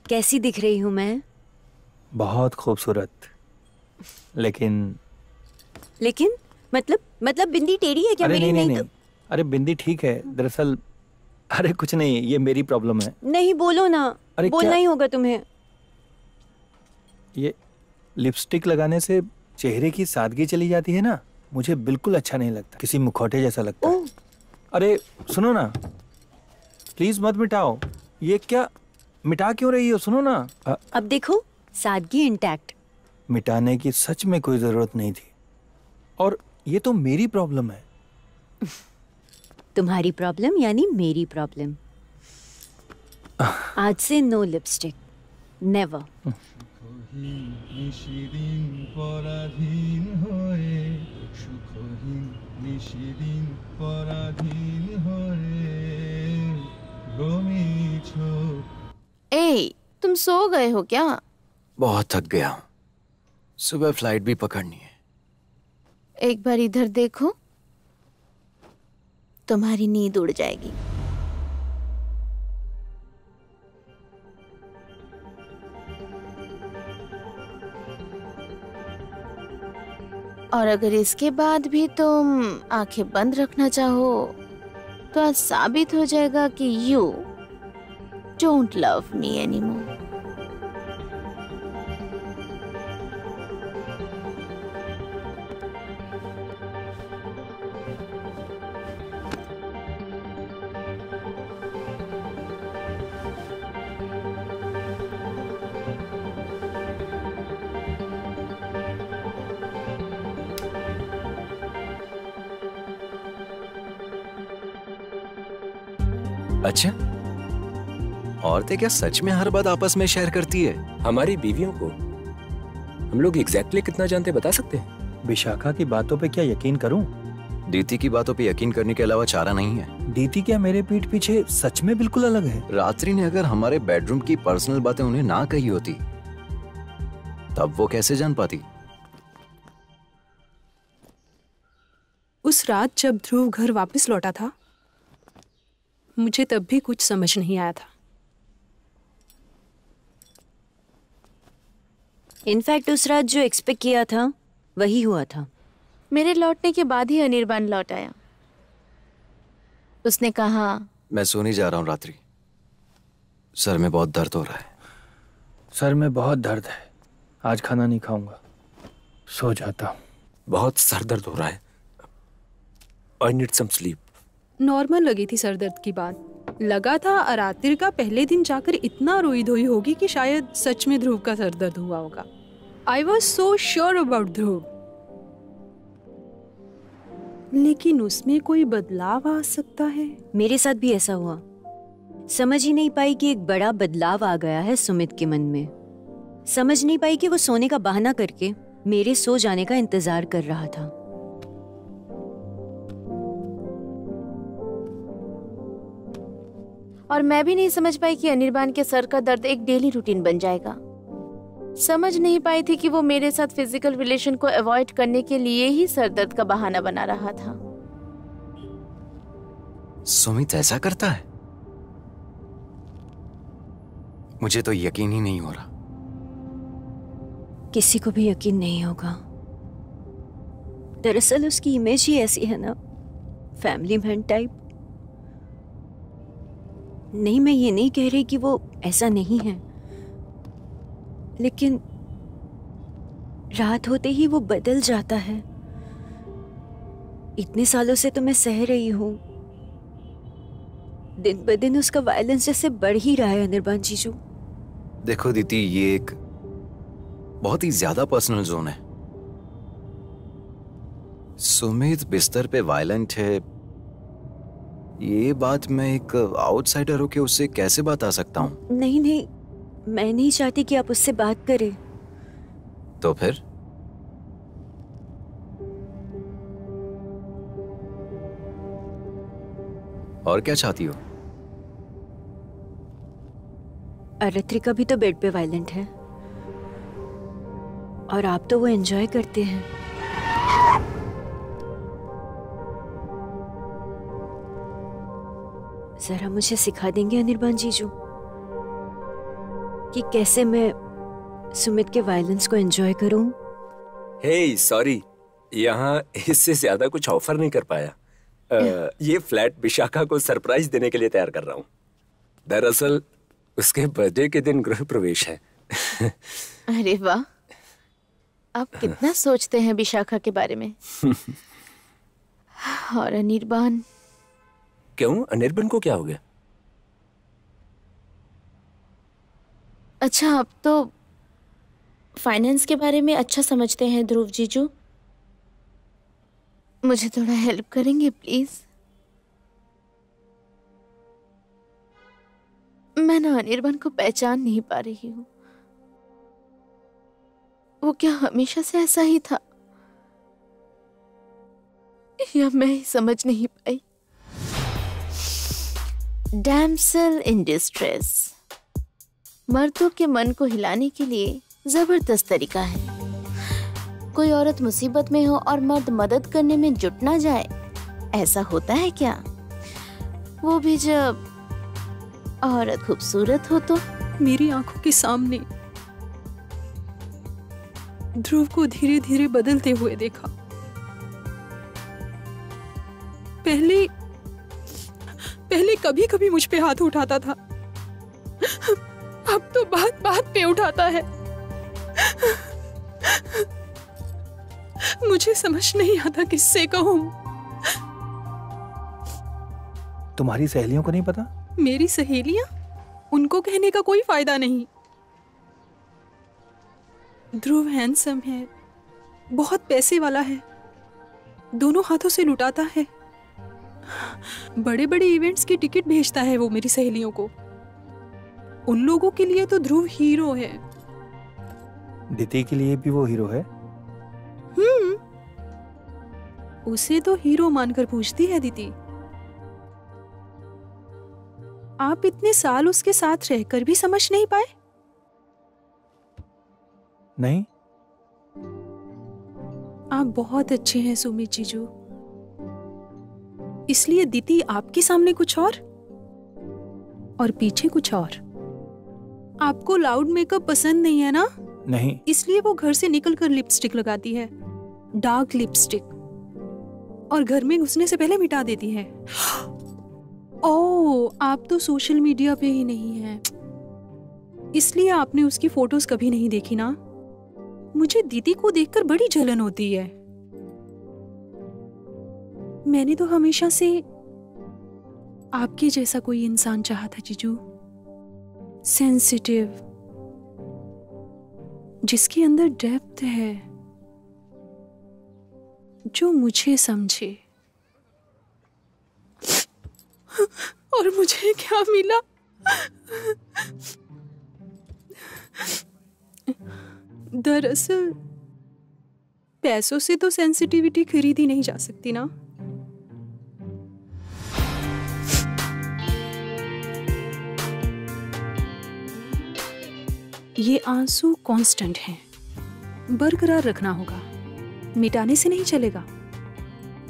कैसी दिख रही हूँ मैं? बहुत खूबसूरत। लेकिन मतलब बिंदी टेढ़ी है क्या? अरे मेरी नहीं। तो... अरे बिंदी ठीक है दरअसल। अरे कुछ नहीं, ये मेरी प्रॉब्लम है। नहीं बोलो ना। अरे बोलना क्या? ही होगा तुम्हें। ये लिपस्टिक लगाने से चेहरे की सादगी चली जाती है ना, मुझे बिल्कुल अच्छा नहीं लगता, किसी मुखौटे जैसा लगता है। अरे सुनो ना, प्लीज मत मिटाओ। ये क्या, मिटा क्यों रही हो? सुनो ना। अब देखो, सादगी इंटैक्ट। मिटाने की सच में कोई जरूरत नहीं थी, और ये तो मेरी प्रॉब्लम है। तुम्हारी प्रॉब्लम यानी मेरी प्रॉब्लम। आज से नो लिपस्टिक, नेवर। ए, तुम सो गए हो क्या? बहुत थक गया हूँ, सुबह फ्लाइट भी पकड़नी है। एक बार इधर देखो, तुम्हारी नींद उड़ जाएगी। और अगर इसके बाद भी तुम आंखें बंद रखना चाहो तो आज साबित हो जाएगा कि you don't love me anymore. अच्छा, औरतें क्या सच में हर बात आपस में शेयर करती है? हमारी बीवियों को हम लोग एग्जैक्टली कितना जानते बता सकते हैं? विशाखा की बातों पे क्या यकीन करूं? दीति की बातों पे यकीन करने के अलावा चारा नहीं है। दीति क्या मेरे पीठ पीछे सच में बिल्कुल अलग है? रात्रि ने अगर हमारे बेडरूम की पर्सनल बातें उन्हें ना कही होती तब वो कैसे जान पाती? उस रात जब ध्रुव घर वापस लौटा था, मुझे तब भी कुछ समझ नहीं आया था। इनफैक्ट उस रात जो एक्सपेक्ट किया था वही हुआ था। मेरे लौटने के बाद ही अनिर्बान लौट आया। उसने कहा, मैं सोने जा रहा हूँ रात्रि, सर में बहुत दर्द हो रहा है। सर में बहुत दर्द है, आज खाना नहीं खाऊंगा, सो जाता हूँ। बहुत सर दर्द हो रहा है, I need some sleep। Normal लगी थी सरदर्द की बात। लगा था अरातिर का पहले दिन जाकर इतना रोई धोई होगी कि शायद सच में ध्रुव का सरदर्द हुआ होगा। I was so sure about Dhruv, लेकिन उसमें कोई बदलाव आ सकता है। मेरे साथ भी ऐसा हुआ। समझ ही नहीं पाई कि एक बड़ा बदलाव आ गया है सुमित के मन में। समझ नहीं पाई कि वो सोने का बहाना करके मेरे सो जाने का इंतजार कर रहा था। और मैं भी नहीं समझ पाई कि अनिर्बान के सर का दर्द एक डेली रूटीन बन जाएगा। समझ नहीं पाई थी कि वो मेरे साथ फिजिकल रिलेशन को अवॉइड करने के लिए ही सर दर्द का बहाना बना रहा था। सुमित ऐसा करता है? मुझे तो यकीन ही नहीं हो रहा। किसी को भी यकीन नहीं होगा। दरअसल उसकी इमेज ही ऐसी है ना, फैमिली मैन टाइप। नहीं, मैं ये नहीं कह रही कि वो ऐसा नहीं है, लेकिन रात होते ही वो बदल जाता है। इतने सालों से तो मैं सह रही हूं, दिन ब दिन उसका वायलेंस जैसे बढ़ ही रहा है। अनिर्बान जीजू देखो दीदी, ये एक बहुत ही ज्यादा पर्सनल जोन है। सुमित बिस्तर पे वायलेंट है, ये बात मैं एक आउटसाइडर होके उससे कैसे बता सकता हूँ? नहीं, मैं नहीं चाहती कि आप उससे बात करें। तो फिर? और क्या चाहती हो? अरित्रिका भी तो बेड पे वायलेंट है, और आप तो वो एंजॉय करते हैं। जरा मुझे सिखा देंगे अनिर्बान जीजू कि कैसे मैं सुमित के वायलेंस को एंजॉय करूं? हे सॉरी, यहाँ इससे ज्यादा कुछ ऑफर नहीं कर पाया। ये फ्लैट विशाखा को सरप्राइज देने के लिए तैयार कर रहा हूँ। दरअसल उसके बर्थडे के दिन गृह प्रवेश है। अरे वाह, आप कितना सोचते हैं विशाखा के बारे में। और अनिर्बान? क्यों, अनिर्बान को क्या हो गया? अच्छा, आप तो फाइनेंस के बारे में अच्छा समझते हैं ध्रुव जीजू। मुझे थोड़ा हेल्प करेंगे प्लीज? मैं ना अनिर्बान को पहचान नहीं पा रही हूँ। वो क्या हमेशा से ऐसा ही था या मैं ही समझ नहीं पाई? डैम्सेल इन डिस्ट्रेस मर्दों के मन को हिलाने के लिए जबरदस्त तरीका है। कोई औरत मुसीबत में हो और मर्द मदद करने में जुट ना जाए, ऐसा होता है क्या? वो भी जब औरत खूबसूरत हो तो। मेरी आंखों के सामने ध्रुव को धीरे धीरे बदलते हुए देखा। पहले कभी कभी मुझ पे हाथ उठाता था, अब तो बात बात पे उठाता है। मुझे समझ नहीं आता किससे कहूं। तुम्हारी सहेलियों को नहीं पता? मेरी सहेलियां? उनको कहने का कोई फायदा नहीं। ध्रुव हैंडसम है, बहुत पैसे वाला है, दोनों हाथों से लुटाता है, बड़े बड़े इवेंट्स की टिकट भेजता है वो मेरी सहेलियों को। उन लोगों के लिए तो ध्रुव हीरो है। दीदी के लिए भी वो हीरो है? उसे तो हीरो मानकर पूछती है दीदी। आप इतने साल उसके साथ रहकर भी समझ नहीं पाए? नहीं। आप बहुत अच्छे हैं सुमित जीजू, इसलिए दीदी आपके सामने कुछ और पीछे कुछ और। आपको लाउड मेकअप पसंद नहीं है ना? नहीं। इसलिए वो घर से निकलकर लिपस्टिक लगाती है, डार्क लिपस्टिक, और घर में घुसने से पहले मिटा देती है। ओह, आप तो सोशल मीडिया पे ही नहीं हैं, इसलिए आपने उसकी फोटोज कभी नहीं देखी ना। मुझे दीदी को देखकर बड़ी जलन होती है। मैंने तो हमेशा से आपके जैसा कोई इंसान चाहा था जीजू, सेंसिटिव, जिसके अंदर डेप्थ है, जो मुझे समझे। और मुझे क्या मिला? दरअसल पैसों से तो सेंसिटिविटी खरीदी नहीं जा सकती ना। ये आंसू कांस्टेंट हैं, बरकरार रखना होगा, मिटाने से नहीं चलेगा,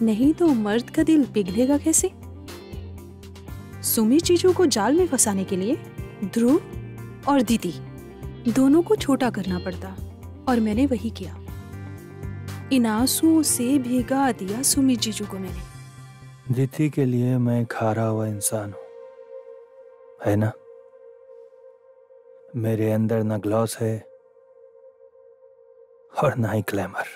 नहीं तो मर्द का दिल पिघलेगा कैसे। सुमित जीजू को जाल में फंसाने के लिए ध्रुव और दीदी दोनों को छोटा करना पड़ता, और मैंने वही किया। इन आंसुओं से भिगा दिया सुमित जीजू को मैंने। दीदी के लिए मैं एक हारा हुआ इंसान हूं, है ना? मेरे अंदर ना ग्लॉस है और ना ही ग्लैमर।